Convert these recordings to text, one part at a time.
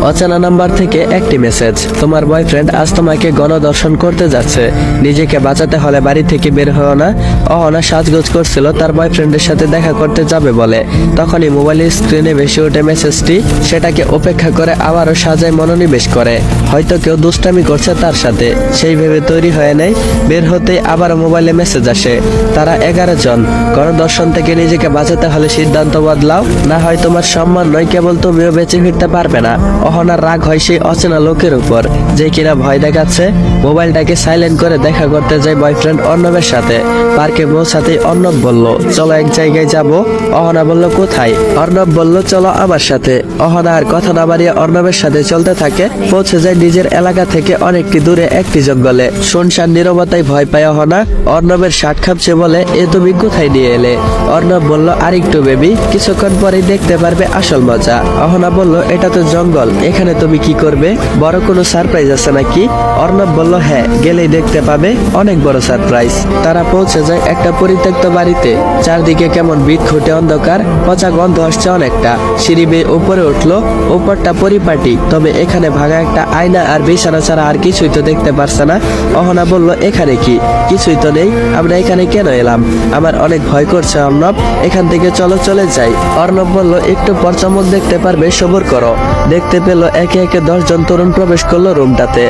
অচেনা নাম্বার থেকে একটি মেসেজ। তোমার বয়ফ্রেন্ড আজ তোমাকে গণধর্ষণ করতে যাচ্ছে, নিজেকে বাঁচাতে হলে বাড়ি থেকে বের হও না। অহনা সাজগোজ করছিল তার বয়ফ্রেন্ডের সাথে দেখা করতে যাবে বলে, তখনই মোবাইলের স্ক্রিনে ভেসে ওঠে মেসেজটি। সেটাকে উপেক্ষা করে আবারও সাজায় মনোনিবেশ করে, হয়তো কেউ দুষ্টামি করছে তার সাথে। সেই ভেবে তৈরি হয়ে নেয়। বের হতেই আবারও মোবাইলে মেসেজ আসে, তারা 11 জন। গণধর্ষণ থেকে নিজেকে বাঁচাতে হলে সিদ্ধান্ত বদলাও, না হয় তোমার সম্মান নয়, কেবল তুমিও বেঁচে ফিরতে পারবে না। অহনার রাগ হয় সেই অচেনা লোকের উপর, যে কিনা ভয় দেখাচ্ছে। মোবাইলটাকে সাইলেন্ট করে দেখা করতে যায় বয়ফ্রেন্ড অর্ণবের সাথে। পার্কে পৌঁছাতেই অর্ণব বলল, চলো এক জায়গায় যাব। অহনা বলল, কোথায়? অর্ণব বলল, চলো আমার সাথে। অহনা আর কথা না বাড়িয়ে অর্ণবের সাথে চলতে থাকে। পৌঁছে যায় নিজের এলাকা থেকে অনেকটি দূরে একটি জঙ্গলে। শুনশান নীরবতায় ভয় পায় অহনা। অর্ণবের শার্ট খামছে বলে, এ তুমি কোথায় নিয়ে এলে? অর্ণব বলল, আরেকটু বেবি, কিছুক্ষণ পরেই দেখতে পারবে আসল মজা। অহনা বলল, এটা তো জঙ্গল, এখানে তুমি কি করবে? বড় কোনো সারপ্রাইজ আছে নাকি? অর্ণব বলল, হ্যাঁ, গেলেই দেখতে পাবে অনেক বড় সারপ্রাইজ। তারা পৌঁছে যায় একটা পরিত্যক্ত বাড়িতে। চারদিকে কেমন বিদঘুটে অন্ধকার, পচা গন্ধ আসছে অনেকটা। সিঁড়ি বেয়ে উপরে উঠলো। উপরটা পরিপাটি, তবে এখানে ভাঙা একটা আয়না আর বিছানা ছাড়া আর কিছুই তো দেখতে পারছে না। অহনা বলল, এখানে কি? কিছুই তো নেই, আমরা এখানে কেন এলাম? আমার অনেক ভয় করছে অর্ণব, এখান থেকে চলো চলে যাই। অর্ণব বলল, একটু পর চমক দেখতে পারবে, সবুর করো। দেখতে পেল একে একে 10 জন তরুণ প্রবেশ করলো রুমটাতে।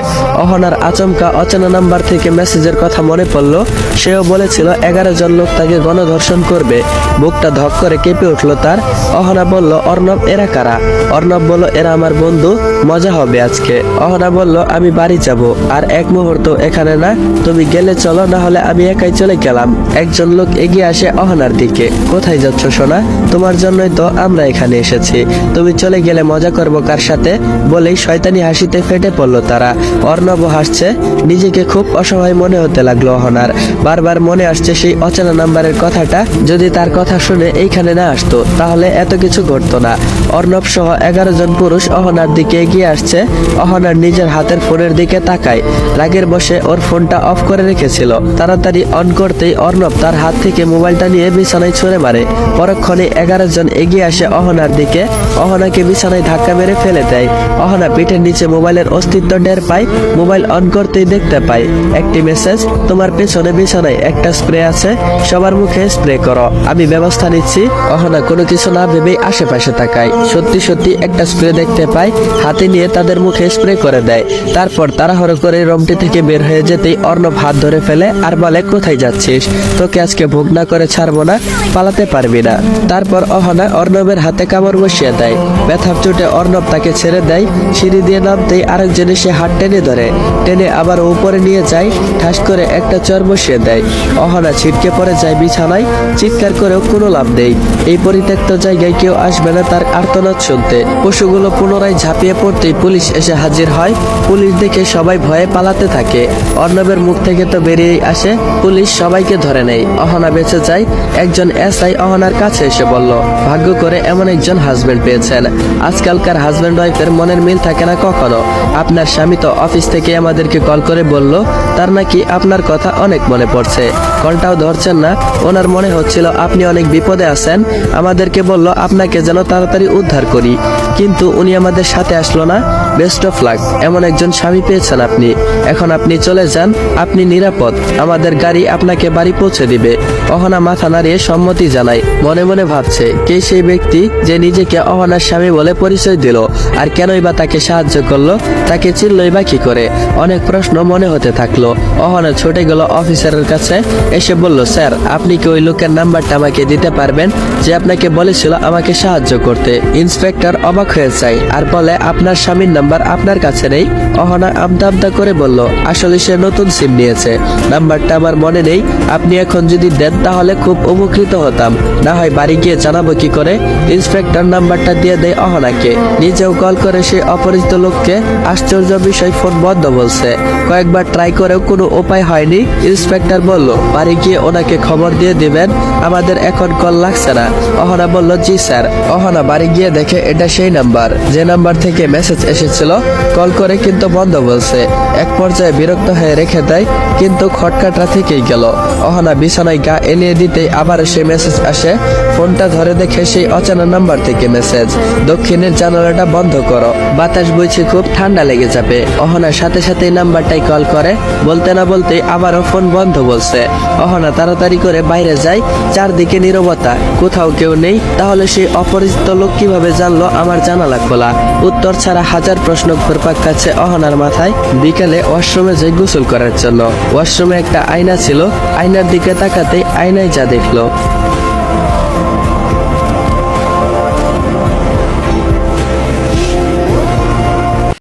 অহনার আচমকা অচেনা নাম্বার থেকে মেসেজের কথা মনে পড়লো। সেও বলেছিল 11 জন লোক তাকে গণধর্ষণ করবে। বুকটা ধক করে কেঁপে উঠলো তার। অহনা বলল, অর্ণব, এরা কারা? অর্ণব বলল, এরা আমার বন্ধু, মজা হবে আজকে। অহনা বলল, আমি বাড়ি যাব, আর এক মুহূর্ত এখানে না, তুমি গেলে চলো, না হলে আমি একাই চলে গেলাম। একজন লোক এগিয়ে আসে অহনার দিকে। কোথায় যাচ্ছ সোনা? তোমার জন্যই তো আমরা এখানে এসেছি, তুমি চলে গেলে মজা করবো কার সাথে? বলেই শয়তানি হাসিতে ফেটে পড়লো তারা। অর্ণব হাসছে, নিজেকে খুব অসহায় মনে হতে লাগলো অহনার। বারবার মনে আসছে সেই অচেনা নাম্বারের কথাটা, যদি তার কথা শুনে এইখানে না আসতো তাহলে এত কিছু ঘটতো না। অর্ণব সহ 11 জন পুরুষ অহনার দিকে এগিয়ে আসছে। অহনার নিজের হাতের ফোনের দিকে তাকায়। রাগের বশে ওর ফোনটা অফ করে রেখেছিল। তাড়াতাড়ি অন করতেই অর্ণব তার হাত থেকে মোবাইলটা নিয়ে বিছানায় ছুঁড়ে মারে। পরক্ষণে 11 জন এগিয়ে আসে অহনার দিকে। অহনাকে বিছানায় ধাক্কা মেরে ফেলে দেয়। অহনা পিঠের নিচে মোবাইলের অস্তিত্ব টের পায়। মোবাইল অন করতেই দেখতে পায় একটি মেসেজ, তোমার পেছনে বিছানায় একটা স্প্রে আছে, সবার মুখে স্প্রে করো, আমি ব্যবস্থা নিচ্ছি। অহনা কোনো কিছু না ভেবেই আশেপাশে তাকায়। সত্যি সত্যি একটা স্প্রে দেখতে পায়। হাতে নিয়ে তাদের মুখে স্প্রে করে দেয়। তারপর তাড়াহুড়ো করে রুমটি থেকে বের হয়ে যেতেই অর্ণব হাত ধরে ফেলে আর বলে, কোথায় যাচ্ছিস? তোকে আজকে ভোগ না করে ছাড়বো না, পালাতে পারবি না। তারপর অহনা অর্ণবের হাতে কামড় বসিয়ে দেয়। ব্যথার চোটে অর্ণব তাকে ছেড়ে দেয়। সিঁড়ি দিয়ে নামতেই আরেকজন এসে হাত টেনে ধরে, টেনে আবার উপরে নিয়ে যায়। ঠাস করে একটা চর বসিয়ে দেয়। অহনা ছিটকে পড়ে যায় বিছানায়। চিৎকার করেও কোনো লাভ নেই। এই পরিত্যক্ত জায়গায় কেউ আসবে না তার আর্তনাদ শুনতে। পশুগুলো পুনরায় ঝাঁপিয়ে পড়তেই পুলিশ এসে হাজির হয়। পুলিশ দেখে সবাই ভয়ে পালাতে থাকে। অর্ণবের মুখ থেকে তো বেরিয়েই আসে, পুলিশ সবাইকে ধরে নেয়। অহনা বেঁচে যায়। একজন এসআই অহনার কাছে এসে বলল, ভাগ্য করে এমন একজন হাজবেন্ড পেয়েছেন। আজকালকার হাজবেন্ড ওয়াইফের মনের মিল থাকে না কখনো। আপনার স্বামী তো অফিস থেকে আমাদেরকে কল করে বলল তার নাকি আপনার কথা অনেক মনে পড়ছে। কলটাও ধরছেন না, ওনার মনে হচ্ছিল আপনি অনেক বিপদে আছেন। আমাদেরকে বলল আপনাকে যেন তাড়াতাড়ি উদ্ধার করি, কিন্তু উনি আমাদের সাথে আসলো না। বেস্ট অফ লাক, এমন একজন স্বামী পেয়েছেন আপনি। এখন আপনি চলে যান, আপনি নিরাপদ, আমাদের গাড়ি আপনাকে বাড়ি পৌঁছে দিবে। অহনা মাথা নাড়িয়ে সম্মতি জানায়। মনে মনে ভাবছে, কে সেই ব্যক্তি যে নিজেকে অহনার স্বামী বলে পরিচয় দিল, আর কেনই বা তাকে সাহায্য করলো, তাকে চিনলই বা কি করে? অনেক প্রশ্ন মনে হতে থাকলো। অহনা ছুটে গেল অফিসারের কাছে। এসে বলল, স্যার, আপনি কি ওই লোকের নাম্বারটা আমাকে দিতে পারবেন যে আপনাকে বলেছিল আমাকে সাহায্য করতে? ইন্সপেক্টর অবাক হয়ে যায় আর বলে, আপনার স্বামীর নাম্বার আপনার কাছে নেই? অহনা আমদা আমদা করে বলল, আসলে সে নতুন সিম নিয়েছে, নাম্বারটা আমার মনে নেই। আপনি এখন যদি দেন তাহলে খুব উপকৃত হতাম, না হয় বাড়ি গিয়ে জানাবো কি করে। ইন্সপেক্টর নাম্বারটা দিয়ে দেয় অহনাকে। নিজেও কল করে সে অপরিচিত লোককে। আশ্চর্য বিষয়, ফোন বন্ধ বলছে। কয়েকবার ট্রাই করেও কোনো উপায় হয়নি। ইন্সপেক্টর বলল, বাড়ি গিয়ে ওনাকে খবর দিয়ে দিবেন, আমাদের এখন কল লাগছে না। অহনা বলল, জি স্যার। অহনা বাড়ি গিয়ে দেখে এটা সেই নাম্বার যে নাম্বার থেকে মেসেজ এসেছিল। কল করে কিন্তু বন্ধ বলছে। এক পর্যায়ে বিরক্ত হয়ে রেখে দেয়, কিন্তু খটকাটা থেকেই গেল। অহনা বিছানায় গা এলিয়ে দিতেই আবার সে মেসেজ আসে, ফোনটা ধরে দেখে সেই অচেনা নাম্বার থেকে মেসেজ, দক্ষিণের জানালাটা বন্ধ করো, বাতাস বইছে, খুব ঠান্ডা লেগে যাবে। অহনা সাথে সাথে নাম্বারটাই কল করে। বলতে না বলতে আবারও ফোন বন্ধ বলছে। অহনা তাড়াতাড়ি করে বাইরে যায়। চারদিকে নীরবতা, কোথাও কেউ নেই। তাহলে সেই অপরিচিত লোক কিভাবে জানলো আমার জানালা খোলা? উত্তর ছাড়া হাজার প্রশ্ন ঘুরপাক খাচ্ছে অহনার মাথায়। বিকালে ওয়াশরুমে যাই গোসল করার জন্য। ওয়াশরুমে একটা আয়না ছিল, আয়নার দিকে তাকাতেই আয়নায় যা দেখলো।